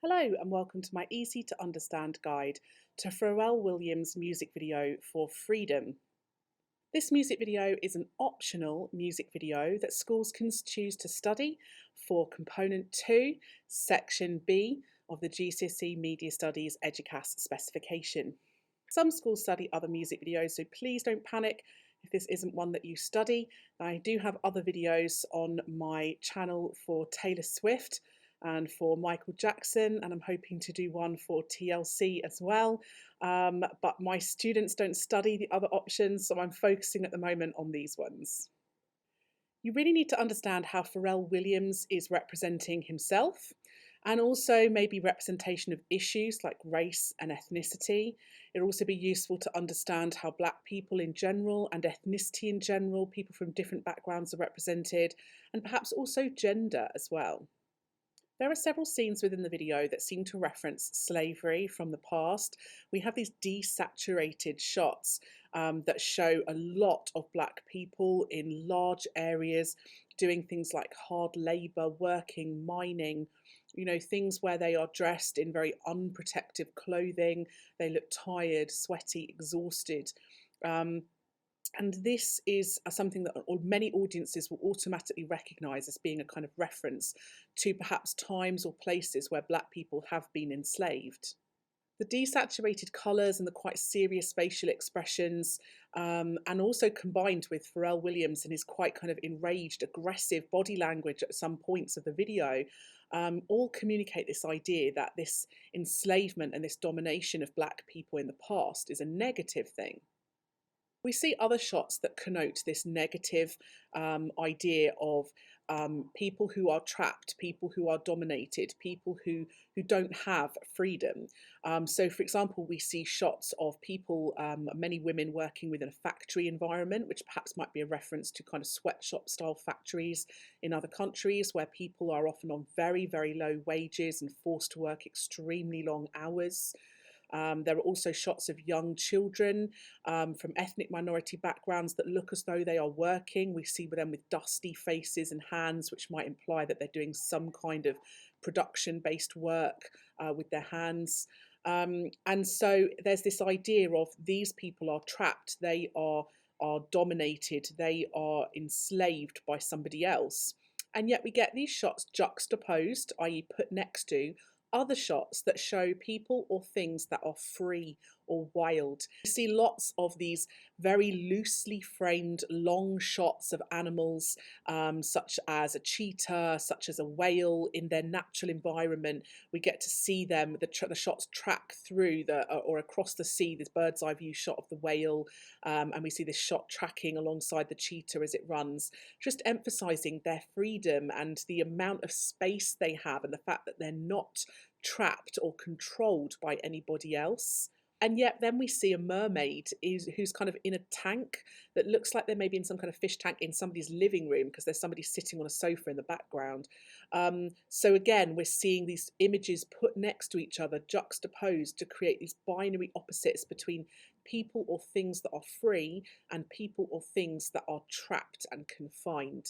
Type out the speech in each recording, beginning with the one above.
Hello and welcome to my easy to understand guide to Pharrell Williams' music video for Freedom. This music video is an optional music video that schools can choose to study for Component 2, Section B of the GCSE Media Studies Eduqas specification. Some schools study other music videos, so please don't panic if this isn't one that you study. I do have other videos on my channel for Taylor Swift and for Michael Jackson, and I'm hoping to do one for TLC as well. But my students don't study the other options, so I'm focusing at the moment on these ones. You really need to understand how Pharrell Williams is representing himself, and also maybe representation of issues like race and ethnicity. It'll also be useful to understand how Black people in general and ethnicity in general, people from different backgrounds, are represented, and perhaps also gender as well. There are several scenes within the video that seem to reference slavery from the past. We have these desaturated shots that show a lot of Black people in large areas doing things like hard labour, working, mining, things where they are dressed in very unprotective clothing. They look tired, sweaty, exhausted. And this is something that many audiences will automatically recognise as being a kind of reference to perhaps times or places where Black people have been enslaved. The desaturated colours and the quite serious facial expressions, and also combined with Pharrell Williams and his quite kind of enraged, aggressive body language at some points of the video, all communicate this idea that this enslavement and this domination of Black people in the past is a negative thing. We see other shots that connote this negative idea of people who are trapped, people who are dominated, people who don't have freedom. So, for example, we see shots of people, many women working within a factory environment, which perhaps might be a reference to kind of sweatshop style factories in other countries where people are often on very, very low wages and forced to work extremely long hours. There are also shots of young children from ethnic minority backgrounds that look as though they are working. We see them with dusty faces and hands, which might imply that they're doing some kind of production-based work with their hands. And so there's this idea of these people are trapped, they are dominated, they are enslaved by somebody else. And yet we get these shots juxtaposed, i.e. put next to other shots that show people or things that are free or wild. You see lots of these very loosely framed long shots of animals, such as a cheetah, such as a whale in their natural environment. We get to see them, the shots track through or across the sea, this bird's eye view shot of the whale, and we see this shot tracking alongside the cheetah as it runs, just emphasizing their freedom and the amount of space they have and the fact that they're not trapped or controlled by anybody else. And yet then we see a mermaid who's kind of in a tank that looks like they're maybe in some kind of fish tank in somebody's living room because there's somebody sitting on a sofa in the background. So again, we're seeing these images put next to each other, juxtaposed to create these binary opposites between people or things that are free and people or things that are trapped and confined.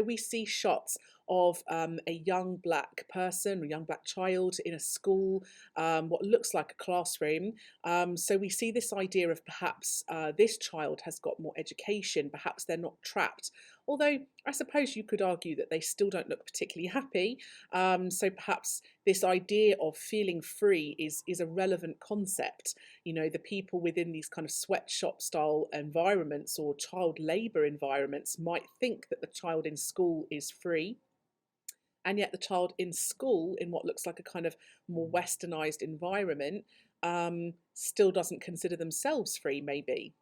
We see shots of a young Black person, a young Black child in a school, what looks like a classroom. So we see this idea of perhaps this child has got more education, perhaps they're not trapped. Although I suppose you could argue that they still don't look particularly happy. So perhaps this idea of feeling free is a relevant concept. The people within these kind of sweatshop style environments or child labour environments might think that the child in school is free. And yet the child in school, in what looks like a kind of more westernised environment, still doesn't consider themselves free, maybe.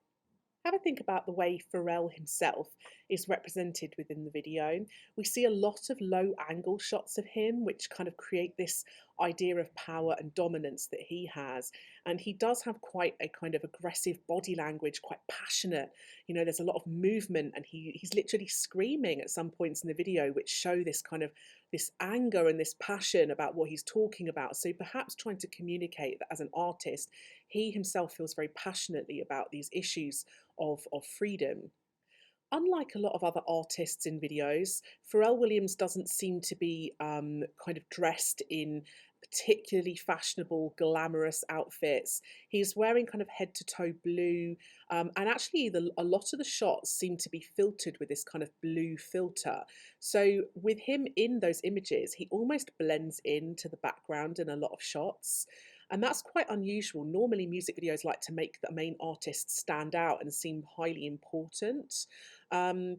Have a think about the way Pharrell himself is represented within the video. We see a lot of low angle shots of him, which kind of create this idea of power and dominance that he has. And he does have quite a kind of aggressive body language, quite passionate. There's a lot of movement and he's literally screaming at some points in the video, which show this kind of this anger and this passion about what he's talking about. So perhaps trying to communicate that as an artist, he himself feels very passionately about these issues of freedom. Unlike a lot of other artists in videos, Pharrell Williams doesn't seem to be kind of dressed in particularly fashionable, glamorous outfits. He's wearing kind of head to toe blue, and actually, a lot of the shots seem to be filtered with this kind of blue filter. So, with him in those images, he almost blends into the background in a lot of shots. And that's quite unusual. Normally, music videos like to make the main artist stand out and seem highly important. Um,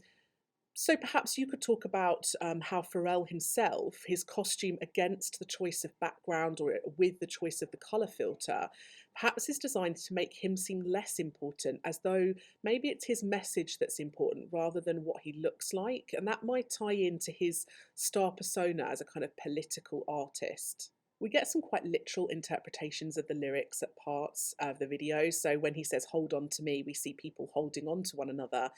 so perhaps you could talk about how Pharrell himself, his costume against the choice of background or with the choice of the colour filter, perhaps is designed to make him seem less important, as though maybe it's his message that's important rather than what he looks like. And that might tie into his star persona as a kind of political artist. We get some quite literal interpretations of the lyrics at parts of the video. So when he says, "Hold on to me," we see people holding on to one another.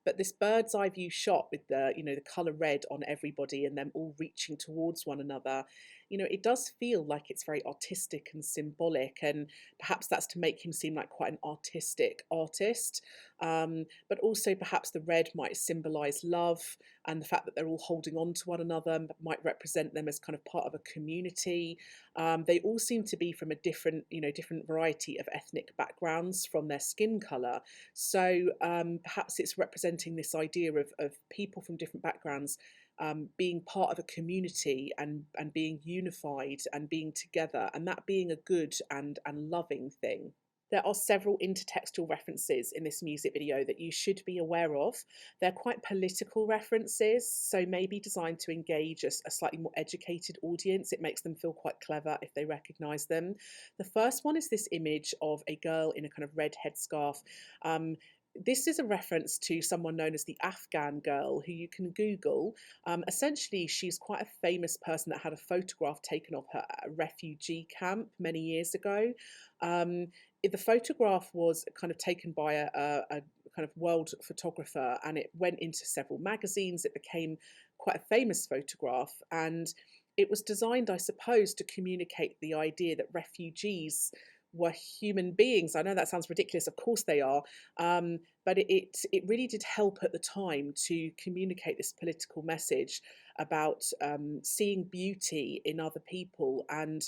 But this bird's eye view shot with the colour red on everybody and them all reaching towards one another, it does feel like it's very artistic and symbolic. And perhaps that's to make him seem like quite an artistic artist. But also perhaps the red might symbolise love, and the fact that they're all holding on to one another might represent them as kind of part of a community. They all seem to be from a different variety of ethnic backgrounds from their skin colour. So perhaps it's representing this idea of people from different backgrounds being part of a community and being unified and being together, and that being a good and loving thing. There are several intertextual references in this music video that you should be aware of. They're quite political references, so maybe designed to engage a slightly more educated audience. It makes them feel quite clever if they recognise them. The first one is this image of a girl in a kind of red headscarf. This is a reference to someone known as the Afghan girl, who you can Google. Essentially, she's quite a famous person that had a photograph taken of her at a refugee camp many years ago. The photograph was kind of taken by a kind of world photographer, and it went into several magazines. It became quite a famous photograph, and it was designed, I suppose, to communicate the idea that refugees were human beings. I know that sounds ridiculous, of course they are, but it really did help at the time to communicate this political message about seeing beauty in other people and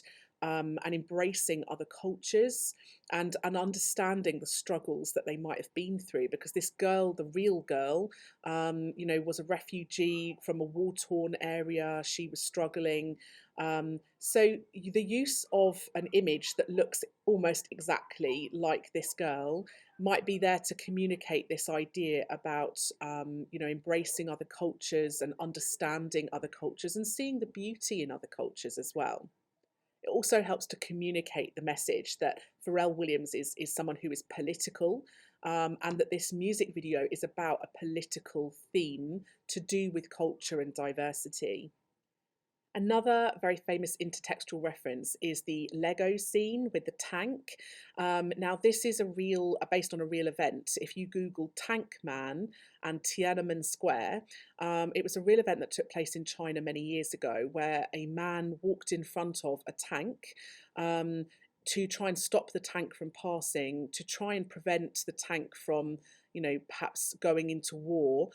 embracing other cultures and understanding the struggles that they might have been through. Because this girl, the real girl, was a refugee from a war-torn area. She was struggling. So the use of an image that looks almost exactly like this girl might be there to communicate this idea about, embracing other cultures and understanding other cultures and seeing the beauty in other cultures as well. It also helps to communicate the message that Pharrell Williams is someone who is political, and that this music video is about a political theme to do with culture and diversity. Another very famous intertextual reference is the Lego scene with the tank. Now, this is based on a real event. If you Google Tank Man and Tiananmen Square, it was a real event that took place in China many years ago, where a man walked in front of a tank. To try and stop the tank from passing, to try and prevent the tank from, perhaps going into war,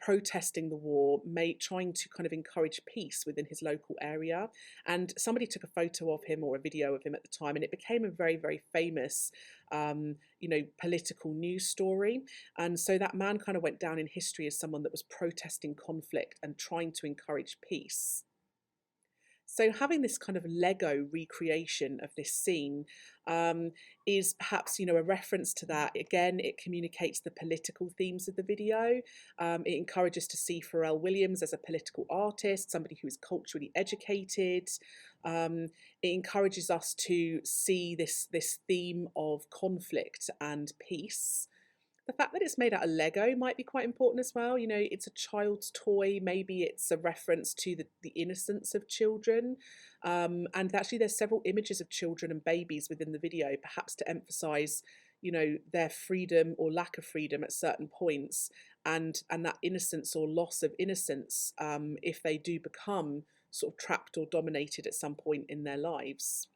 protesting the war, trying to kind of encourage peace within his local area. And somebody took a photo of him or a video of him at the time, and it became a very, very famous, political news story. And so that man kind of went down in history as someone that was protesting conflict and trying to encourage peace. So having this kind of Lego recreation of this scene is perhaps, a reference to that. Again, it communicates the political themes of the video. It encourages to see Pharrell Williams as a political artist, somebody who is culturally educated. It encourages us to see this theme of conflict and peace. The fact that it's made out of Lego might be quite important as well. It's a child's toy. Maybe it's a reference to the innocence of children. And actually, there's several images of children and babies within the video, perhaps to emphasize, their freedom or lack of freedom at certain points, and that innocence or loss of innocence, if they do become sort of trapped or dominated at some point in their lives.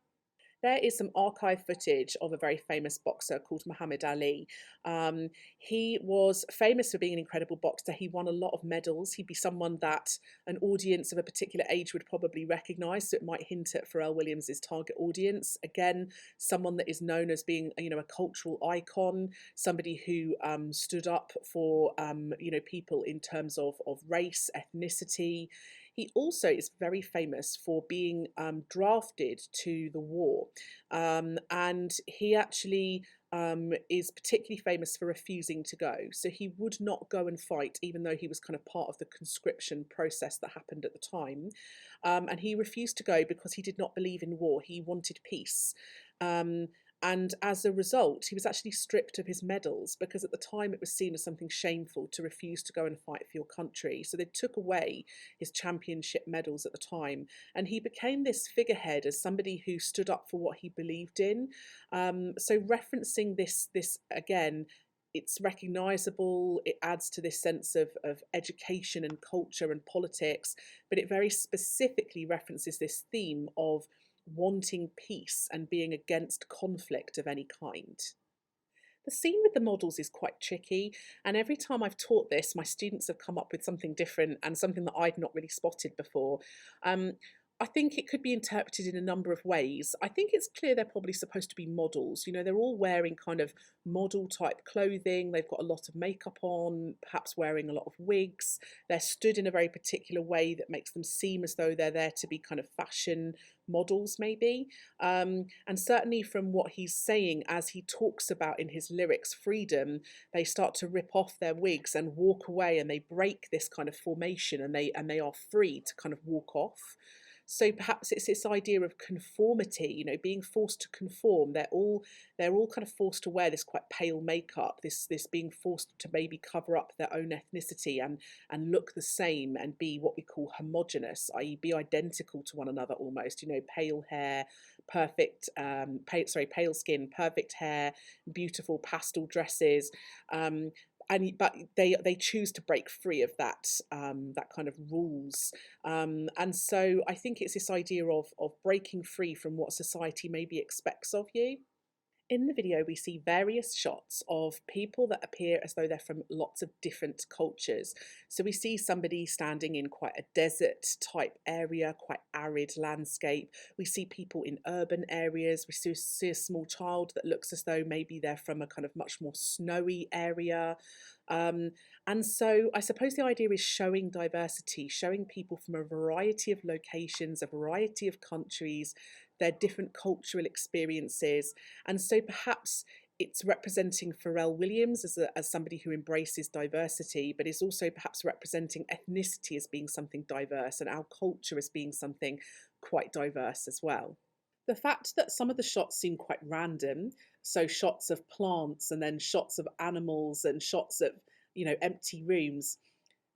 there is some archive footage of a very famous boxer called Muhammad Ali. Um, he was famous for being an incredible boxer. He won a lot of medals. He'd be someone that an audience of a particular age would probably recognise, so it might hint at Pharrell Williams's target audience. Again, someone that is known as being, a cultural icon, somebody who stood up for, people in terms of race, ethnicity. He also is very famous for being drafted to the war. And he actually is particularly famous for refusing to go. So he would not go and fight, even though he was kind of part of the conscription process that happened at the time. And he refused to go because he did not believe in war. He wanted peace. Um, and as a result, he was actually stripped of his medals because at the time it was seen as something shameful to refuse to go and fight for your country. So they took away his championship medals at the time. And he became this figurehead as somebody who stood up for what he believed in. So referencing this again, it's recognisable, it adds to this sense of education and culture and politics, but it very specifically references this theme of wanting peace and being against conflict of any kind. The scene with the models is quite tricky, and every time I've taught this, my students have come up with something different and something that I'd not really spotted before. I think it could be interpreted in a number of ways. I think it's clear they're probably supposed to be models. They're all wearing kind of model type clothing. They've got a lot of makeup on, perhaps wearing a lot of wigs. They're stood in a very particular way that makes them seem as though they're there to be kind of fashion models, maybe. And certainly from what he's saying as he talks about in his lyrics freedom, they start to rip off their wigs and walk away, and they break this kind of formation, and they are free to kind of walk off. So perhaps it's this idea of conformity, being forced to conform. They're all kind of forced to wear this quite pale makeup, this being forced to maybe cover up their own ethnicity and look the same and be what we call homogenous, i.e. be identical to one another almost, pale hair, pale skin, perfect hair, beautiful pastel dresses. But they choose to break free of that kind of rules, and so I think it's this idea of breaking free from what society maybe expects of you. In the video, we see various shots of people that appear as though they're from lots of different cultures. So we see somebody standing in quite a desert type area, quite arid landscape. We see people in urban areas. We see a small child that looks as though maybe they're from a kind of much more snowy area. And so I suppose the idea is showing diversity, showing people from a variety of locations, a variety of countries, their different cultural experiences. And so perhaps it's representing Pharrell Williams as somebody who embraces diversity, but is also perhaps representing ethnicity as being something diverse and our culture as being something quite diverse as well. The fact that some of the shots seem quite random, so shots of plants and then shots of animals and shots of, empty rooms,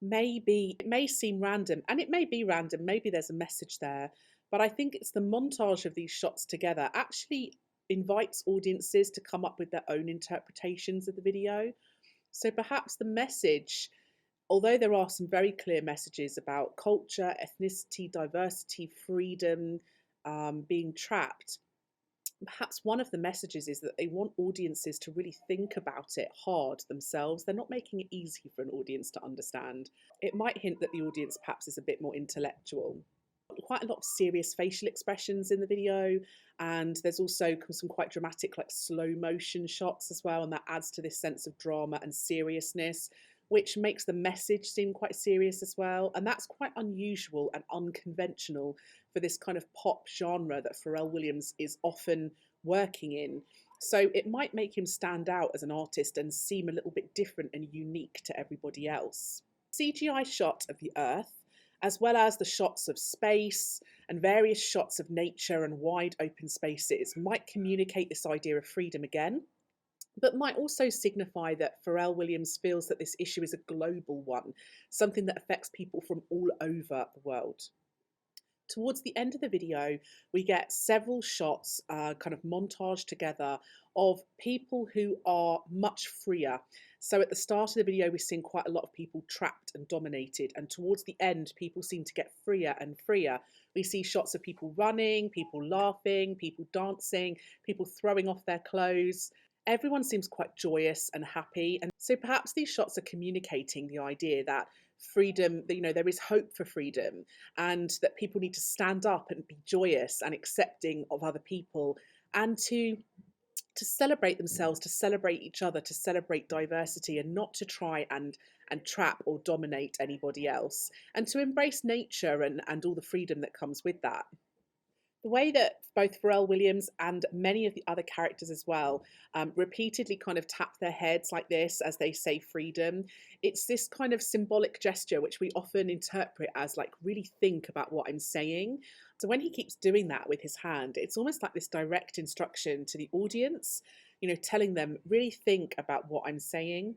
it may seem random, and it may be random, maybe there's a message there, but I think it's the montage of these shots together actually invites audiences to come up with their own interpretations of the video. So perhaps the message, although there are some very clear messages about culture, ethnicity, diversity, freedom, being trapped, perhaps one of the messages is that they want audiences to really think about it hard themselves. They're not making it easy for an audience to understand. It might hint that the audience perhaps is a bit more intellectual. Quite a lot of serious facial expressions in the video, and there's also some quite dramatic like slow motion shots as well, and that adds to this sense of drama and seriousness, which makes the message seem quite serious as well. And that's quite unusual and unconventional for this kind of pop genre that Pharrell Williams is often working in. So it might make him stand out as an artist and seem a little bit different and unique to everybody else. CGI shot of the Earth, as well as the shots of space and various shots of nature and wide open spaces, might communicate this idea of freedom again, but might also signify that Pharrell Williams feels that this issue is a global one, something that affects people from all over the world. Towards the end of the video, we get several shots kind of montaged together of people who are much freer. So at the start of the video, we're seeing quite a lot of people trapped and dominated. And towards the end, people seem to get freer and freer. We see shots of people running, people laughing, people dancing, people throwing off their clothes. Everyone seems quite joyous and happy. And so perhaps these shots are communicating the idea that freedom, there is hope for freedom, and that people need to stand up and be joyous and accepting of other people, and to celebrate themselves, to celebrate each other, to celebrate diversity, and not to try and trap or dominate anybody else, and to embrace nature and all the freedom that comes with that. The way that both Pharrell Williams and many of the other characters as well repeatedly kind of tap their heads like this as they say freedom, it's this kind of symbolic gesture which we often interpret as like, really think about what I'm saying. So when he keeps doing that with his hand, it's almost like this direct instruction to the audience, telling them, really think about what I'm saying.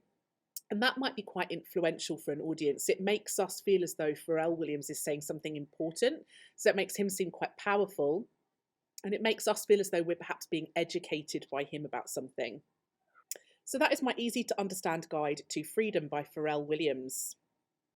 And that might be quite influential for an audience. It makes us feel as though Pharrell Williams is saying something important. So it makes him seem quite powerful. And it makes us feel as though we're perhaps being educated by him about something. So that is my easy to understand guide to Freedom by Pharrell Williams.